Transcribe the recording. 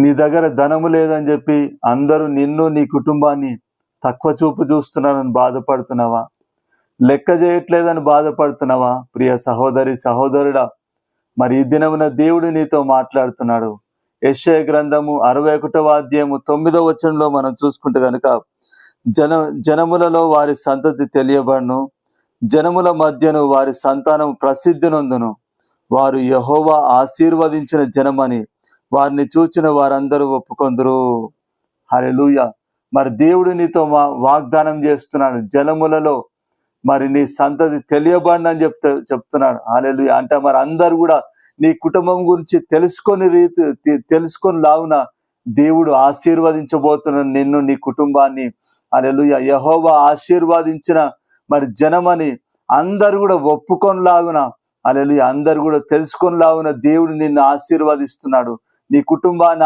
నీ దగ్గర ధనము లేదని చెప్పి అందరూ నిన్ను నీ కుటుంబాన్ని తక్కువ చూపు చూస్తున్నారని బాధపడుతున్నావా? లెక్క చేయట్లేదని బాధపడుతున్నావా? ప్రియ సహోదరి సహోదరుడా, మరి ఈ దినమున దేవుడు నీతో మాట్లాడుతున్నాడు. యెషయా గ్రంథము 61వ అధ్యాయము 9వ వచనంలో మనం చూసుకుంటే కనుక, జనములలో వారి సంతతి తెలియబడును, జనముల మధ్యను వారి సంతానం ప్రసిద్ధి నొందును. వారు యెహోవా ఆశీర్వదించిన జనమని వారిని చూచిన వారందరూ ఒప్పుకొందురు. హల్లెలూయా. మరి దేవుడు నీతో వాగ్దానం చేస్తున్నాడు, జనములలో మరి నీ సంతతి తెలియబడిన అని చెప్తున్నాడు. హల్లెలూయా. అంటే మరి అందరు కూడా నీ కుటుంబం గురించి తెలుసుకొని లాగున దేవుడు ఆశీర్వదించబోతున్నాడు నిన్ను, నీ కుటుంబాన్ని. హల్లెలూయా. యెహోవా ఆశీర్వదించిన మరి జనమని అందరు కూడా ఒప్పుకొని లాగున, హల్లెలూయా, అందరు కూడా తెలుసుకొని లాగున దేవుడు నిన్ను ఆశీర్వదిస్తున్నాడు, నీ కుటుంబాన్ని